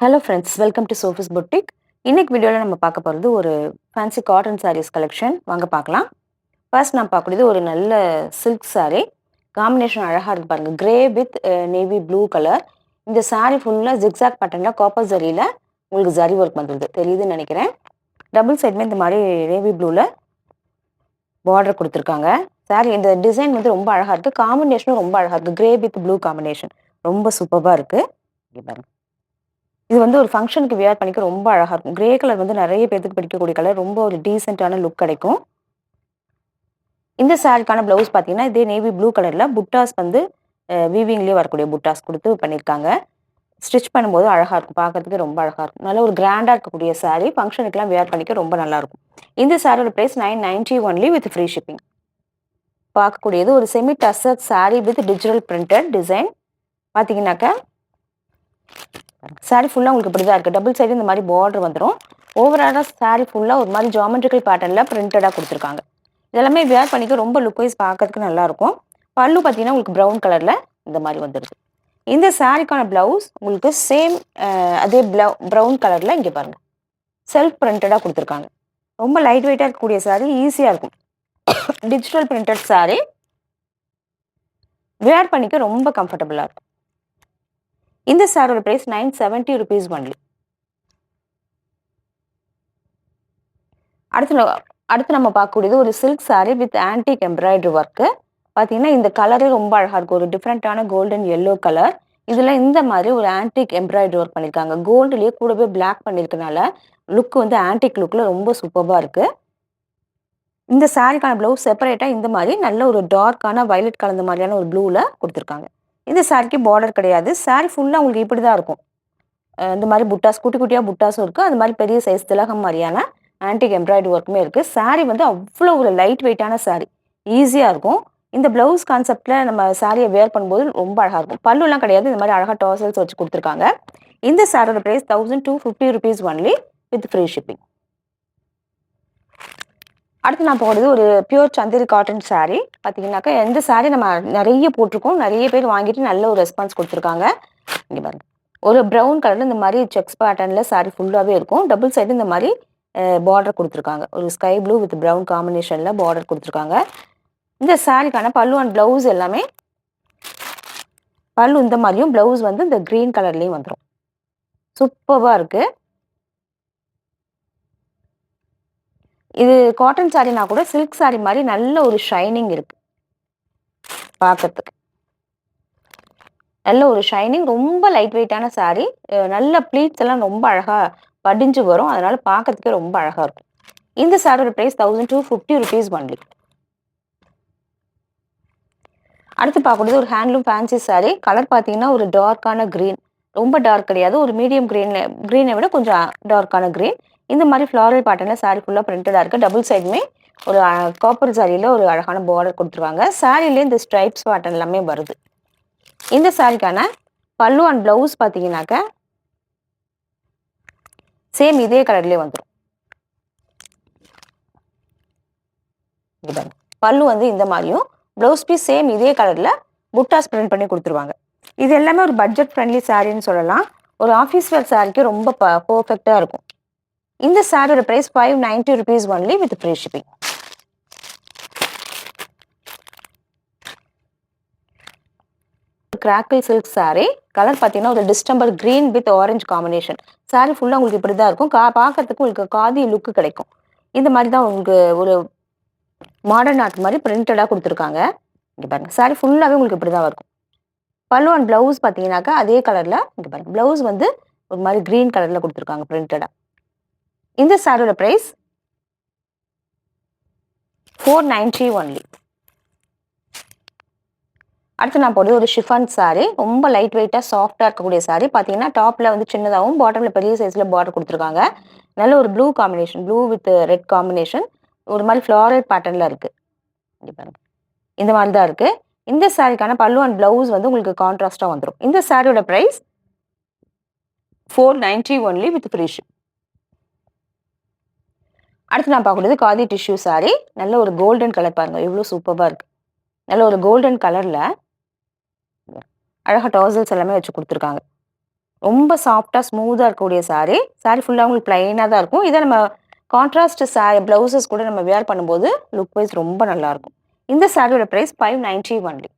Hello friends, welcome to Sophie's boutique. இன்னைக்கு வீடியோவில் நம்ம பார்க்க போகிறது ஒரு ஃபேன்சி காட்டன் சாரீஸ் கலெக்ஷன். வாங்க பார்க்கலாம். ஃபர்ஸ்ட் நான் பார்க்கக்கூடியது ஒரு நல்ல சில்க் saree. காம்பினேஷன் அழகாக இருக்கு பாருங்க. Grey with navy blue colour. இந்த saree ஃபுல்லாக ஜிக்ஸாக் பேட்டர்னில் காப்பர் ஜரியில் உங்களுக்கு ஜரி ஒர்க் வந்துடுது, தெரியுதுன்னு நினைக்கிறேன். டபுள் சைடுமே இந்த மாதிரி நேவி ப்ளூவில் பார்டர் கொடுத்துருக்காங்க. saree இந்த டிசைன் வந்து ரொம்ப அழகாக இருக்குது. காம்பினேஷனும் ரொம்ப அழகாக இருக்குது. கிரே வித் ப்ளூ காம்பினேஷன் ரொம்ப சூப்பராக இருக்குது. இங்கே பாருங்க. இது வந்து ஒரு ஃபங்க்ஷனுக்கு வியர் பண்ணிக்க ரொம்ப அழகாக இருக்கும். கிரே கலர் வந்து நிறைய பேருக்கு பிடிக்கக்கூடிய கலர். ரொம்ப ஒரு டீசென்ட்டான லுக் கிடைக்கும். இந்த சாரிக்கான ப்ளவுஸ் பார்த்தீங்கன்னா, இதே நேவி ப்ளூ கலரில் புட்டாஸ் வந்து வீவிங்லேயே வரக்கூடிய புட்டாஸ் கொடுத்து பண்ணியிருக்காங்க. ஸ்டிச் பண்ணும்போது அழகாக இருக்கும். பார்க்கறதுக்கு ரொம்ப அழகாக இருக்கும். நல்ல ஒரு கிராண்டாக இருக்கக்கூடிய சாரீ. ஃபங்க்ஷனுக்குலாம் வியர் பண்ணிக்க ரொம்ப நல்லாயிருக்கும். இந்த சாரியோட price 990 only with free shipping. பார்க்கக்கூடியது ஒரு semi tussar sari with digital printed design. பார்த்தீங்கன்னாக்கா சாரீ ஃபுல்லாக உங்களுக்கு இப்படி தான் இருக்குது. டபுள் சைடு இந்த மாதிரி பார்டர் வந்துடும். ஓவராலாக சாரீ ஃபுல்லாக ஒரு மாதிரி ஜாமெட்ரிக்கல் பேட்டர்னில் பிரிண்டடாக கொடுத்துருக்காங்க. இதெல்லாமே வேர் பண்ணிக்க ரொம்ப லுக் வைஸ் பார்க்கறதுக்கு நல்லாயிருக்கும். பல்லு பார்த்தீங்கன்னா உங்களுக்கு ப்ரௌன் கலரில் இந்த மாதிரி வந்துடுது. இந்த சாரீக்கான ப்ளவுஸ் உங்களுக்கு சேம் அதே ப்ரௌன் கலரில் இங்கே பாருங்கள் செல்ஃப் பிரிண்டடாக கொடுத்துருக்காங்க. ரொம்ப லைட் வெயிட்டாக இருக்கக்கூடிய சாரீ, ஈஸியாக இருக்கும். டிஜிட்டல் பிரிண்டட் சாரீ வேர் பண்ணிக்க ரொம்ப கம்ஃபர்டபுளாக இருக்கும். இந்த சாரோட பிரைஸ் 970 rupees ஒன்லி. அடுத்து நம்ம பார்க்கக்கூடியது ஒரு silk sari with antique embroidery work. பார்த்தீங்கன்னா இந்த கலரே ரொம்ப அழகாக இருக்கும். ஒரு டிஃப்ரெண்ட்டான கோல்டன் எல்லோ கலர். இதில் இந்த மாதிரி ஒரு ஆன்டிக் எம்ப்ராய்டரி ஒர்க் பண்ணியிருக்காங்க. கோல்டுலேயே கூடவே பிளாக் பண்ணியிருக்கனால லுக் வந்து ஆன்டிக் லுக்கில் ரொம்ப சூப்பராக இருக்குது. இந்த சாரீக்கான ப்ளவுஸ் செப்பரேட்டாக இந்த மாதிரி நல்ல ஒரு டார்க்கான வயலட் கலந்த மாதிரியான ஒரு ப்ளூவில் கொடுத்துருக்காங்க. இந்த சாரிக்கு பார்டர் கிடையாது. சாரீ ஃபுல்லாக உங்களுக்கு இப்படி தான் இருக்கும். இந்த மாதிரி புட்டாஸ் குட்டி குட்டியாக புட்டாஸும் இருக்குது. அது மாதிரி பெரிய சைஸ் திலகம் மாதிரியான ஆன்டிக் எம்ப்ராய்டரி ஒர்க்குமே இருக்குது. சாரீ வந்து அவ்வளோ ஒரு லைட் வெயிட்டான சாரீ, ஈஸியாக இருக்கும். இந்த ப்ளவுஸ் கான்செப்டில் நம்ம சாரியை வேர் பண்ணும்போது ரொம்ப அழகாக இருக்கும். பல்லுலாம் கிடையாது. இந்த மாதிரி அழகாக டாசல்ஸ் வச்சு கொடுத்துருக்காங்க. இந்த சாரியோட price 1250 rupees only with free shipping. அடுத்து நான் போகிறது ஒரு பியூர் சந்தேரி காட்டன் சாரீ. பார்த்தீங்கன்னாக்கா இந்த சாரீ நம்ம நிறைய போட்டிருக்கோம். நிறைய பேர் வாங்கிட்டு நல்ல ஒரு ரெஸ்பான்ஸ் கொடுத்துருக்காங்க. இங்கே பாருங்க, ஒரு ப்ரௌன் கலரில் இந்த மாதிரி செக்ஸ் பேட்டர்னில் சாரீ ஃபுல்லாகவே இருக்கும். டபுள் சைடு இந்த மாதிரி பார்டர் கொடுத்துருக்காங்க. ஒரு ஸ்கை ப்ளூ வித் ப்ரௌன் காம்பினேஷனில் பார்டர் கொடுத்துருக்காங்க. இந்த சாரீக்கான பல்லு அண்ட் ப்ளவுஸ் எல்லாமே பல்லு இந்த மாதிரியும், ப்ளவுஸ் வந்து இந்த க்ரீன் கலர்லேயும் வந்துடும். சூப்பராக இருக்குது. இது காட்டன் சாரீனா கூட சில்க் சாரீ மாதிரி நல்ல ஒரு ஷைனிங் இருக்கு. பார்க்கறதுக்கு நல்ல ஒரு ஷைனிங். ரொம்ப லைட் வெயிட்டான சாரீ. நல்ல ப்ளீட்ஸ் எல்லாம் ரொம்ப அழகாக படிஞ்சு வரும். அதனால பார்க்கறதுக்கே ரொம்ப அழகாக இருக்கும். இந்த சாரியோட ப்ரைஸ் 1250 rupees ஒன்லி. அடுத்து பார்க்கக்கூடியது ஒரு ஹேண்ட்லூம் ஃபேன்சி சாரீ. கலர் பார்த்தீங்கன்னா ஒரு டார்க்கான க்ரீன். ரொம்ப டார்க் கிடையாது. ஒரு மீடியம் க்ரீனை விட கொஞ்சம் டார்க்கான க்ரீன். இந்த மாதிரி ஃப்ளாரல் பேட்டர்னில் சாரீ ஃபுல்லாக பிரிண்டடாக இருக்குது. டபுள் சைடுமே ஒரு காப்பர் சாரியில் ஒரு அழகான பார்டர் கொடுத்துருவாங்க. சாரிலே இந்த ஸ்ட்ரைப்ஸ் பேட்டர்ன் எல்லாமே வருது. இந்த சாரிக்கான பல்லு அண்ட் ப்ளவுஸ் பார்த்தீங்கன்னாக்க சேம் இதே கலர்லேயே வந்துடும். பல்லு வந்து இந்த மாதிரியும், ப்ளவுஸ் பீஸ் சேம் இதே கலரில் புட்டாஸ் பிரிண்ட் பண்ணி கொடுத்துருவாங்க. இது எல்லாமே ஒரு பட்ஜெட் ஃப்ரெண்ட்லி சாரின்னு சொல்லலாம். ஒரு ஆஃபீஸ் வேர் சாரிக்கு ரொம்ப பர்ஃபெக்டாக இருக்கும். இந்த சாரியோட price 590 rupees only with free shipping. Crackle silk sari. Colour பார்த்தீங்கன்னா ஒரு distemper green with orange combination. Sari ஃபுல்லாக உங்களுக்கு இப்படி தான் இருக்கும். பார்க்கறதுக்கு உங்களுக்கு காதி லுக்கு கிடைக்கும். இந்த மாதிரி தான் உங்களுக்கு ஒரு மாடர்ன் ஆர்ட் மாதிரி பிரிண்டடாக கொடுத்துருக்காங்க. இங்கே பாருங்க, சாரீ ஃபுல்லாகவே உங்களுக்கு இப்படி தான் இருக்கும். பல்லு அண்ட் ப்ளவுஸ் பார்த்தீங்கன்னாக்கா அதே கலரில் இங்கே பாருங்க, ப்ளவுஸ் வந்து ஒரு மாதிரி க்ரீன் கலரில் கொடுத்துருக்காங்க பிரிண்டடாக. இந்த சாரியோட ப்ரைஸ் 490 ஒன்லி. அடுத்து நான் போடுறது ஒரு ஷிஃபான் சாரீ. ரொம்ப லைட் வெயிட்டாக சாஃப்டாக இருக்கக்கூடிய சாரீ. பார்த்தீங்கன்னா டாப்பில் வந்து சின்னதாகவும் பாட்டமில் பெரிய சைஸில் பார்டர் கொடுத்துருக்காங்க. நல்ல ஒரு blue combination, blue with red combination. ஒரு மாதிரி ஃப்ளாரல் பேட்டர்னில் இருக்குது. இங்கே பாருங்க, இந்த மாதிரி தான் இருக்குது. இந்த சாரீக்கான பல்லு அண்ட் ப்ளவுஸ் வந்து உங்களுக்கு கான்ட்ராஸ்டாக வந்துடும். இந்த சாரியோட price 490 only with free ship. அடுத்து நான் பார்க்கக்கூடியது காதி டிஷ்யூ சாரீ. நல்ல ஒரு கோல்டன் கலர் பாருங்க, எவ்வளோ சூப்பராக இருக்குது. நல்ல ஒரு கோல்டன் கலரில் அழகாக டாசல்ஸ் எல்லாமே வச்சு கொடுத்துருக்காங்க. ரொம்ப சாஃப்ட்டா, ஸ்மூத்தா இருக்கக்கூடிய சாரி. சாரி ஃபுல்லா உங்களுக்கு பிளைனா தான் இருக்கும். இத நம்ம கான்ட்ராஸ்ட் ப்ளவுசஸ் கூட நம்ம வியர் பண்ணும்போது லுக் வைஸ் ரொம்ப நல்லாருக்கும். இந்த சாரியோட பிரைஸ் 590 ஒன்லி.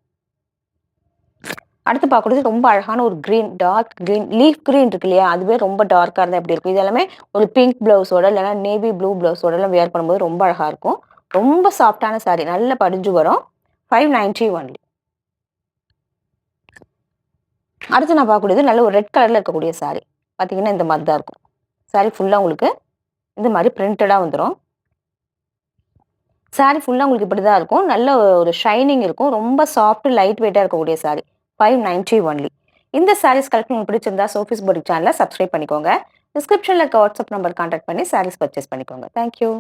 அடுத்து பார்க்கக்கூடியது ரொம்ப அழகான ஒரு green, dark green, leaf green இருக்கு இல்லையா? அதுவே ரொம்ப டார்க்கா இருந்தா எப்படி இருக்கும்? இது எல்லாமே ஒரு பிங்க் ப்ளவுஸோட இல்லன்னா நேவி ப்ளூ ப்ளவுஸோடலாம் வியர் பண்ணும்போது ரொம்ப அழகா இருக்கும். ரொம்ப சாஃப்ட்டான சாரி. நல்ல படிஞ்சு வரும். 590 ஒன்லி. அடுத்து நான் பார்க்கக்கூடியது நல்ல ஒரு ரெட் கலர்ல இருக்கக்கூடிய சாரி. பார்த்தீங்கன்னா, இந்த மாரி தான் இருக்கும். சாரி ஃபுல்லா உங்களுக்கு இந்த மாரி பிரிண்டடா வந்துரும். சாரி ஃபுல்லா உங்களுக்கு இப்படி தான் இருக்கும். நல்ல ஒரு ஷைனிங் இருக்கும். ரொம்ப சாஃப்ட், லைட் வெயிட்டா இருக்கக்கூடிய சாரி. 590 ஒன்லி. இந்த சாரீஸ் கலெக்ஷன் உங்களுக்கு பிடிச்சிருந்தா சோஃபிஸ் பொட்டிக் சேனல சப்ஸ்கிரைப் பண்ணிக்கோங்க. டிஸ்கிரிப்ஷன்ல இருக்க வாட்ஸ்அப் நம்பர் கான்டாக்ட் பண்ணி சாரீஸ் பர்ச்சேஸ் பண்ணிக்கோங்க. Thank you.